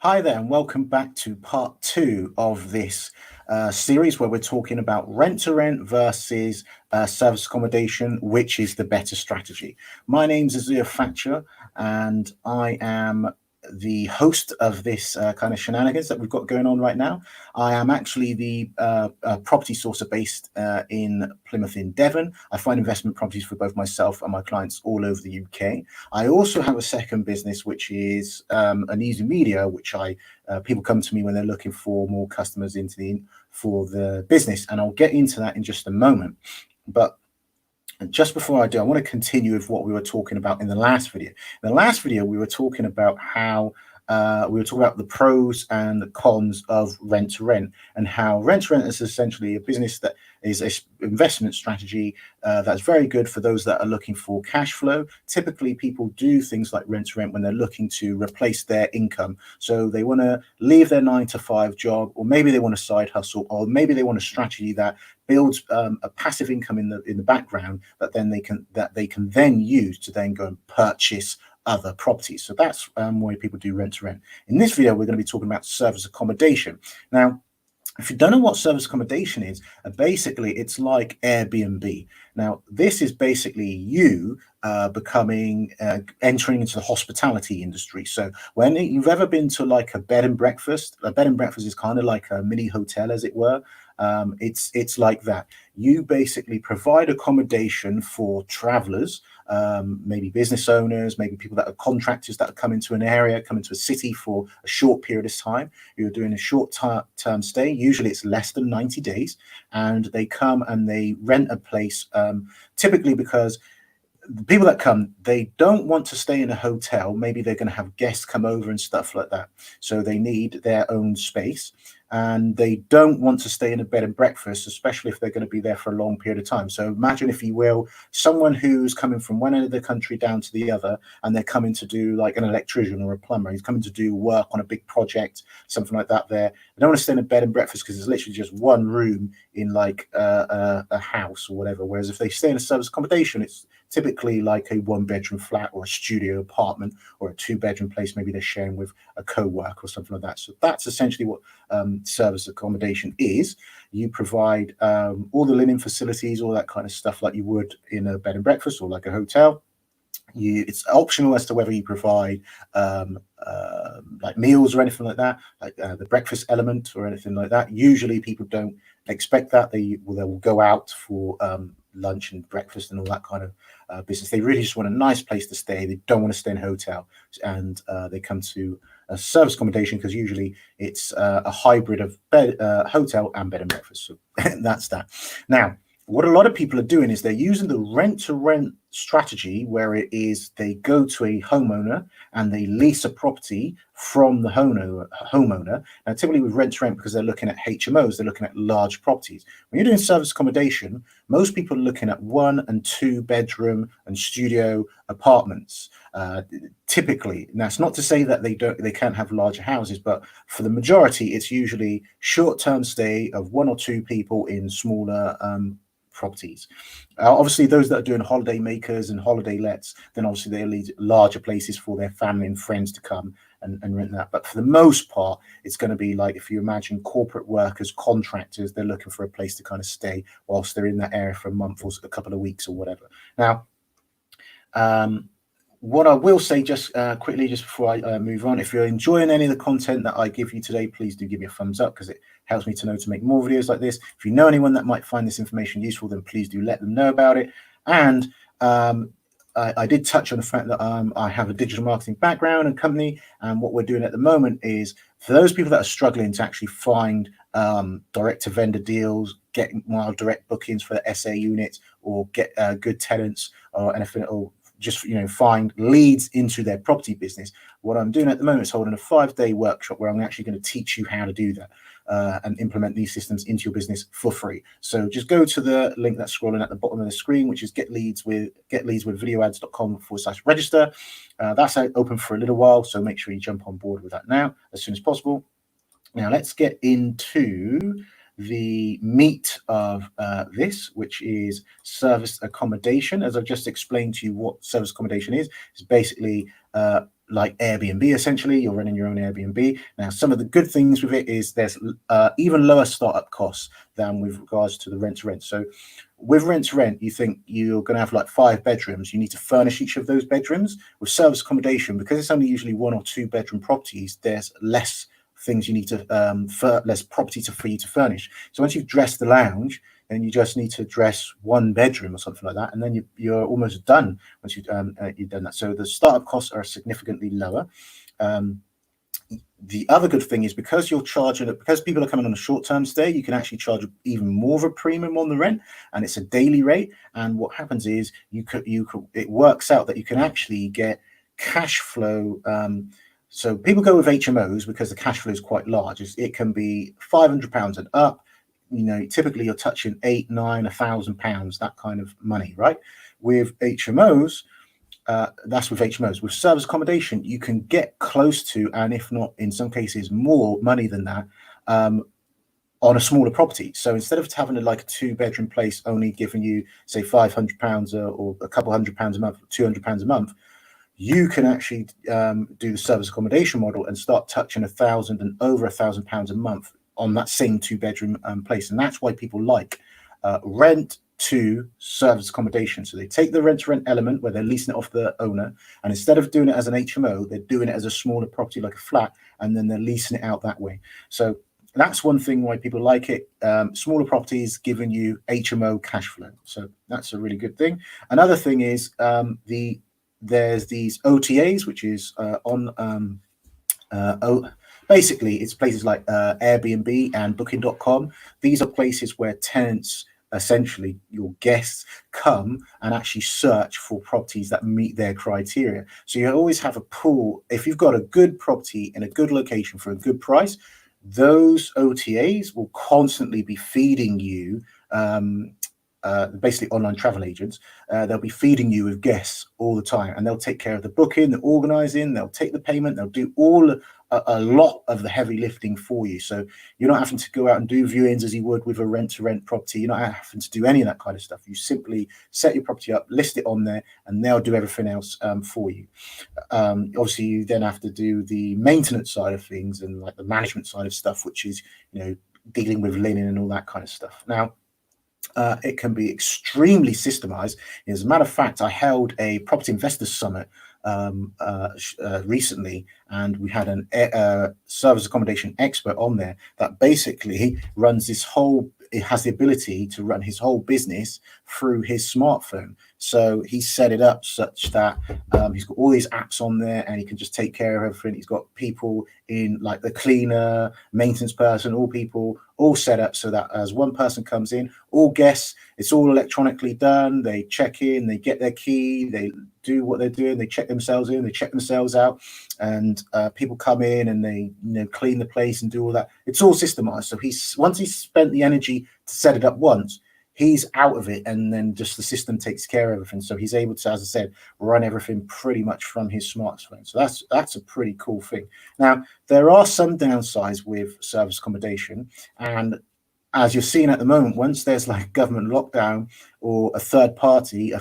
Hi there, and welcome back to part two of this series where we're talking about rent to rent versus service accommodation, which is the better strategy. My name's Azir Thatcher, and I am the host of this kind of shenanigans that we've got going on right now. I am actually the property sourcer based in Plymouth in Devon. I find investment properties for both myself and my clients all over the UK. I also have a second business, which is an easy media, which people come to me when they're looking for more customers for the business, and I'll get into that in just a moment. But just before I do, I want to continue with what we were talking about in the last video. In the last video, we were talking about how the pros and the cons of rent to rent, and how rent to rent is essentially a business that is an investment strategy that's very good for those that are looking for cash flow. Typically, people do things like rent to rent when they're looking to replace their income. So they want to leave their 9-to-5 job, or maybe they want a side hustle, or maybe they want a strategy that builds a passive income in the background that they can then use to then go and purchase other properties. So that's why people do rent to rent. In this video, we're going to be talking about service accommodation. Now, if you don't know what service accommodation is, basically it's like Airbnb. Now, this is basically you entering into the hospitality industry. So when you've ever been to like a bed and breakfast is kind of like a mini hotel, as it were. It's like that. You basically provide accommodation for travelers, maybe business owners, maybe people that are contractors that come into an area, come into a city for a short period of time. You're doing a short-term stay. Usually it's less than 90 days, and they come and they rent a place, typically because the people that come, they don't want to stay in a hotel. Maybe they're going to have guests come over and stuff like that. So they need their own space, and they don't want to stay in a bed and breakfast, especially if they're going to be there for a long period of time. So imagine, if you will, someone who's coming from one end of the country down to the other, and they're coming to do like an electrician or a plumber. He's coming to do work on a big project, something like that. They don't want to stay in a bed and breakfast because it's literally just one room in like a house or whatever. Whereas if they stay in a service accommodation, it's typically like a one-bedroom flat or a studio apartment, or a two-bedroom place maybe they're sharing with a co-worker or something like that. So that's essentially what service accommodation is. You provide all the linen facilities, all that kind of stuff, like you would in a bed and breakfast or like a hotel. It's optional as to whether you provide like meals or anything like that, like the breakfast element or anything like that. Usually people don't expect that. They will go out for lunch and breakfast and all that kind of business. They really just want a nice place to stay. They don't want to stay in a hotel, and they come to a service accommodation because usually it's a hybrid of hotel and bed and breakfast. So that's that. Now, what a lot of people are doing is they're using the rent-to-rent strategy, where it is they go to a homeowner and they lease a property from the homeowner. Now, typically with rent-to-rent, because they're looking at HMOs, they're looking at large properties. When you're doing service accommodation, most people are looking at 1 and 2 bedroom and studio apartments. Typically, and that's not to say that they can't have larger houses, but for the majority, it's usually short-term stay of 1 or 2 people in smaller properties. Obviously, those that are doing holiday makers and holiday lets, then obviously they lead larger places for their family and friends to come and rent that. But for the most part, it's going to be like, if you imagine corporate workers, contractors, they're looking for a place to kind of stay whilst they're in that area for a month or a couple of weeks or whatever. Now, what I will say just quickly, just before I move on, if you're enjoying any of the content that I give you today, please do give me a thumbs up, because it helps me to know to make more videos like this. If you know anyone that might find this information useful, then please do let them know about it. And I did touch on the fact that I have a digital marketing background and company, and what we're doing at the moment is, for those people that are struggling to actually find direct to vendor deals, get mild direct bookings for the SA units, or get good tenants or anything, or just find leads into their property business. What I'm doing at the moment is holding a 5-day workshop where I'm actually going to teach you how to do that and implement these systems into your business for free. So just go to the link that's scrolling at the bottom of the screen, which is getleadswithvideoads.com/register. That's open for a little while, so make sure you jump on board with that now as soon as possible. Now let's get into the meat of this, which is service accommodation. As I've just explained to you what service accommodation is basically like Airbnb. Essentially, you're running your own Airbnb. Now, some of the good things with it is there's even lower startup costs than with regards to the rent to rent. So with rent to rent, you think you're going to have like 5 bedrooms. You need to furnish each of those bedrooms. With service accommodation, because it's only usually 1 or 2 bedroom properties, there's less things you need to less property for you to furnish. So once you've dressed the lounge, then you just need to dress 1 bedroom or something like that, and then you're almost done once you've done that. So the startup costs are significantly lower. The other good thing is because people are coming on a short-term stay, you can actually charge even more of a premium on the rent, and it's a daily rate. And what happens is it works out that you can actually get cash flow. So people go with HMOs because the cash flow is quite large. It can be £500 and up. Typically you're touching £8, £9, £1,000, that kind of money, right? With HMOs, that's with HMOs. With service accommodation, you can get close to, and if not in some cases more money than that, on a smaller property. So instead of having a 2-bedroom place only giving you say £500 or a couple £100 a month, £200 a month, you can actually do the service accommodation model and start touching £1,000 and over £1,000 a month on that same 2-bedroom place. And that's why people like rent to service accommodation. So they take the rent to rent element where they're leasing it off the owner, and instead of doing it as an HMO, they're doing it as a smaller property like a flat, and then they're leasing it out that way. So that's one thing why people like it. Smaller properties giving you HMO cash flow. So that's a really good thing. Another thing is there's these OTAs, which is basically it's places like Airbnb and Booking.com. These are places where tenants, essentially your guests, come and actually search for properties that meet their criteria. So you always have a pool. If you've got a good property in a good location for a good price, those OTAs will constantly be feeding you basically online travel agents. They'll be feeding you with guests all the time, and they'll take care of the booking, the organizing, they'll take the payment, they'll do a lot of the heavy lifting for you. So you're not having to go out and do viewings as you would with a rent-to-rent property. You're not having to do any of that kind of stuff. You simply set your property up, list it on there, and they'll do everything else for you. Obviously, you then have to do the maintenance side of things and the management side of stuff, which is dealing with linen and all that kind of stuff. Now, it can be extremely systemized. As a matter of fact, I held a property investors summit recently, and we had a service accommodation expert on there that basically runs it has the ability to run his whole business through his smartphone. So he set it up such that he's got all these apps on there, and he can just take care of everything. He's got people in, like the cleaner, maintenance person, all people, all set up so that as one person comes in, all guests, it's all electronically done. They check in, they get their key, they do what they're doing, they check themselves in, they check themselves out, and people come in and they clean the place and do all that. It's all systemized. So once he's spent the energy to set it up once, he's out of it, and then just the system takes care of everything. So he's able to, as I said, run everything pretty much from his smartphone. So that's a pretty cool thing. Now, there are some downsides with service accommodation, and as you're seeing at the moment, once there's like government lockdown or a third party,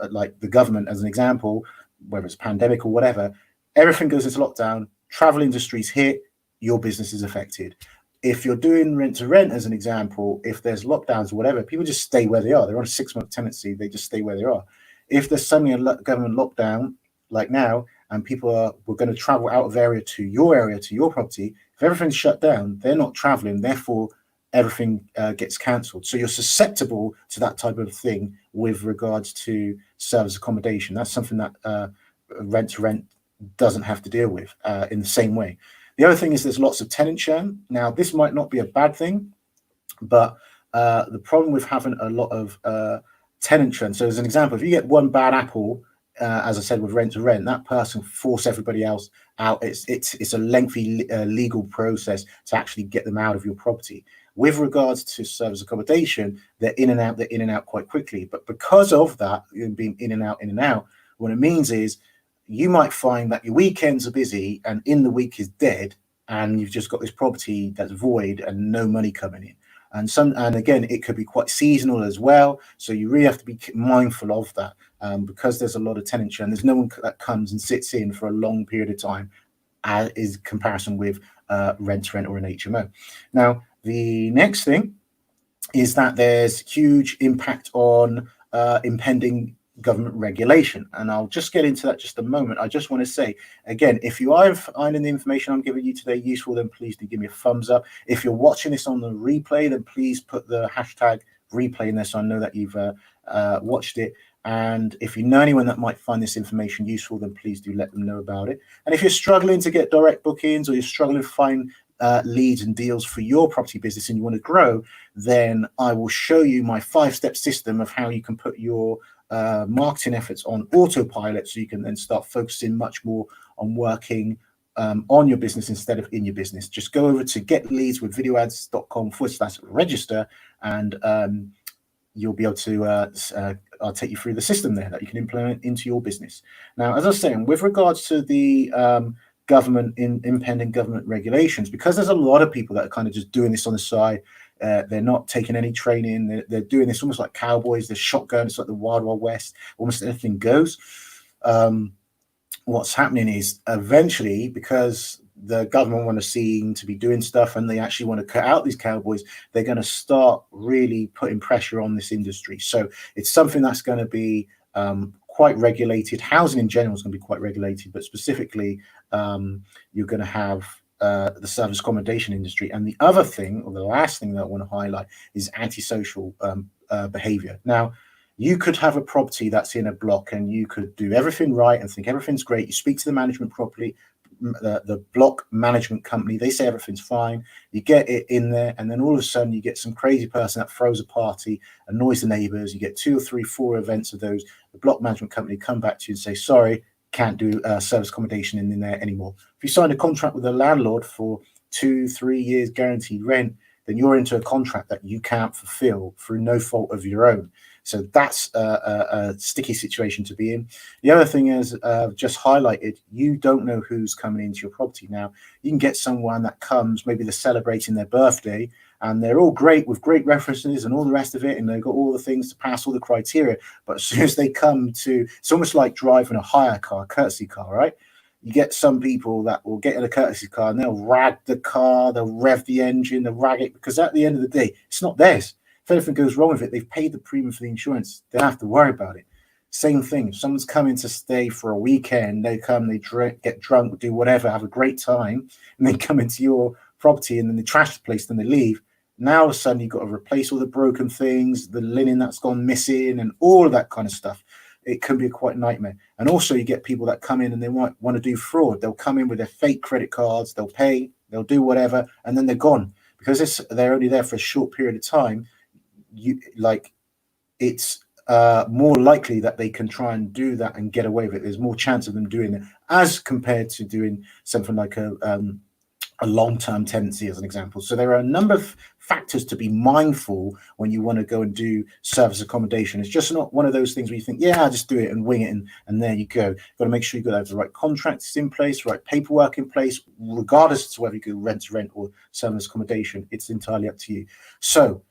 like the government as an example, whether it's pandemic or whatever, everything goes into lockdown, travel industry's hit, your business is affected. If you're doing rent to rent as an example, if there's lockdowns or whatever, people just stay where they are. They're on a 6-month tenancy, they just stay where they are. If there's suddenly a government lockdown like now, and we're going to travel out of area, to your property, if everything's shut down, they're not traveling, therefore everything gets cancelled. So you're susceptible to that type of thing with regards to service accommodation. That's something that rent to rent doesn't have to deal with in the same way. The other thing is there's lots of tenant churn. Now, this might not be a bad thing, but the problem with having a lot of tenant churn. So as an example, if you get one bad apple, as I said, with rent to rent, that person force everybody else out. It's a lengthy legal process to actually get them out of your property. With regards to service accommodation, they're in and out quite quickly. But because of that, being in and out, what it means is you might find that your weekends are busy and in the week is dead, and you've just got this property that's void and no money coming in. And again, it could be quite seasonal as well. So you really have to be mindful of that, because there's a lot of tenant churn. There's no one that comes and sits in for a long period of time, as is comparison with rent to rent or an HMO. Now, the next thing is that there's huge impact on impending government regulation. And I'll just get into that just a moment. I just want to say, again, if you are finding the information I'm giving you today useful, then please do give me a thumbs up. If you're watching this on the replay, then please put the hashtag replay in there so I know that you've watched it. And if you know anyone that might find this information useful, then please do let them know about it. And if you're struggling to get direct bookings, or you're struggling to find leads and deals for your property business and you want to grow, then I will show you my 5-step system of how you can put your marketing efforts on autopilot, so you can then start focusing much more on working on your business instead of in your business. Just go over to getleadswithvideoads.com/register, and you'll be able to I'll take you through the system there that you can implement into your business. Now, as I was saying, with regards to the impending government regulations, because there's a lot of people that are kind of just doing this on the side. They're not taking any training. They're doing this almost like cowboys. They're shotgun. It's like the Wild Wild West. Almost anything goes. What's happening is, eventually, because the government want to seem to be doing stuff and they actually want to cut out these cowboys, they're going to start really putting pressure on this industry. So it's something that's going to be quite regulated. Housing in general is going to be quite regulated, but specifically you're going to have the service accommodation industry. And the other thing, or the last thing that I want to highlight, is antisocial behavior. Now, you could have a property that's in a block and you could do everything right and think everything's great. You speak to the management properly, the block management company, they say everything's fine. You get it in there, and then all of a sudden you get some crazy person that throws a party, annoys the neighbors. You get 2 or 3, 4 events of those. The block management company come back to you and say, sorry, can't do service accommodation in there anymore. If you sign a contract with a landlord for 2-3 years guaranteed rent, then you're into a contract that you can't fulfill through no fault of your own. So that's a sticky situation to be in. The other thing is, just highlighted, you don't know who's coming into your property. Now, you can get someone that comes, maybe they're celebrating their birthday, and they're all great with great references and all the rest of it, and they've got all the things to pass all the criteria. But as soon as they come to, it's almost like driving a hire car, courtesy car, right? You get some people that will get in a courtesy car and they'll rag the car, they'll rev the engine, they'll rag it, because at the end of the day, it's not theirs. If anything goes wrong with it, they've paid the premium for the insurance. They don't have to worry about it. Same thing. If someone's coming to stay for a weekend, they come, they drink, get drunk, do whatever, have a great time, and they come into your property and then they trash the place, then they leave. Now, all of a sudden, you've got to replace all the broken things, the linen that's gone missing, and all of that kind of stuff. It can be quite a nightmare. And also, you get people that come in and they might want to do fraud. They'll come in with their fake credit cards, they'll pay, they'll do whatever, and then they're gone. Because they're only there for a short period of time, it's more likely that they can try and do that and get away with it. There's more chance of them doing it as compared to doing something like a long-term tenancy, as an example. So there are a number of factors to be mindful when you want to go and do service accommodation. It's just not one of those things where you think, yeah, I'll just do it and wing it, and there you go. You've got to make sure you've got the right contracts in place, right paperwork in place, regardless of whether you go rent to rent or service accommodation. It's entirely up to you. So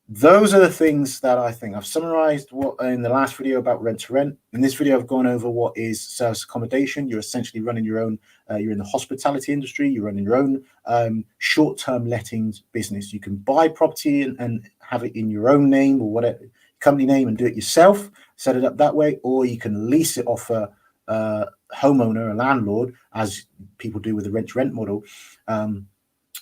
those are the things that I think I've summarized what in the last video about rent to rent. In this video, I've gone over what is service accommodation. You're essentially running your own, you're in the hospitality industry, you're running your own short-term lettings business. You can buy property and have it in your own name or whatever company name and do it yourself, set it up that way, or you can lease it off a homeowner, a landlord, as people do with the rent to rent model.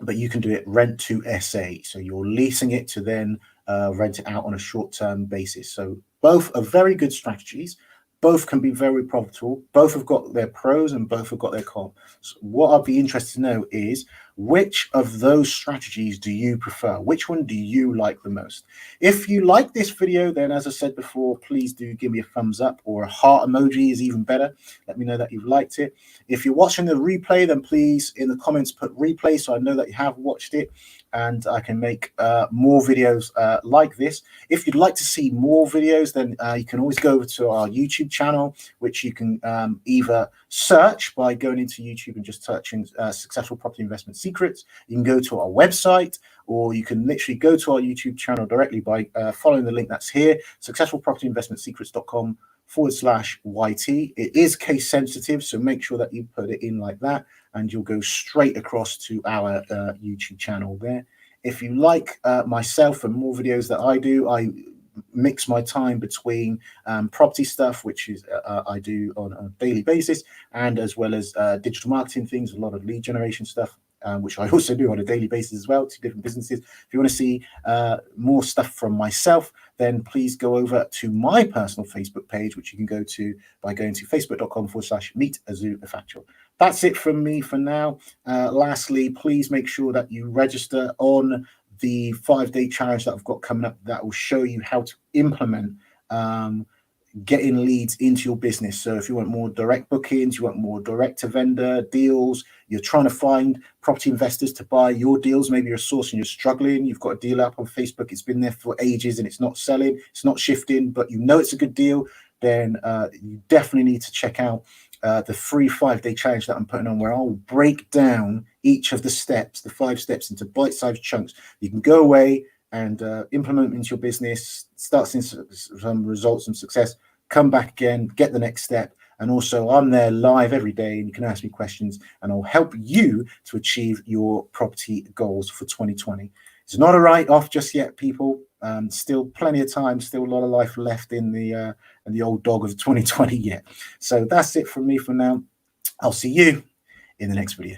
But you can do it rent to SA. So you're leasing it to then rent it out on a short-term basis. So both are very good strategies. Both can be very profitable. Both have got their pros and both have got their cons. So what I'd be interested to know is, which of those strategies do you prefer? Which one do you like the most? If you like this video, then as I said before, please do give me a thumbs up, or a heart emoji is even better. Let me know that you've liked it. If you're watching the replay, then please in the comments put replay so I know that you have watched it, and I can make more videos like this. If you'd like to see more videos, then you can always go over to our YouTube channel, which you can either search by going into YouTube and just searching Successful Property Investment Secrets. You can go to our website, or you can literally go to our YouTube channel directly by following the link that's here, successfulpropertyinvestmentsecrets.com/YT. It is case sensitive, so make sure that you put it in like that, and you'll go straight across to our YouTube channel there. If you like myself and more videos that I do, I mix my time between property stuff, which is I do on a daily basis, and as well as digital marketing things, a lot of lead generation stuff, which I also do on a daily basis as well, 2 different businesses. If you want to see more stuff from myself, then please go over to my personal Facebook page, which you can go to by going to facebook.com/meetazuafactual. That's it from me for now. Lastly, please make sure that you register on the 5-day challenge that I've got coming up that will show you how to implement getting leads into your business. So if you want more direct bookings, you want more direct to vendor deals, you're trying to find property investors to buy your deals, maybe you're a source and you're struggling, you've got a deal up on Facebook, it's been there for ages and it's not selling, it's not shifting, but you know it's a good deal, then you definitely need to check out the free 5-day challenge that I'm putting on, where I'll break down each of the steps, the 5 steps, into bite-sized chunks. You can go away and implement them into your business, start seeing some results and success, come back again, get the next step. And also I'm there live every day and you can ask me questions and I'll help you to achieve your property goals for 2020. It's not a write-off just yet, people. Still plenty of time, still a lot of life left in the old dog of 2020 yet. So that's it from me for now. I'll see you in the next video.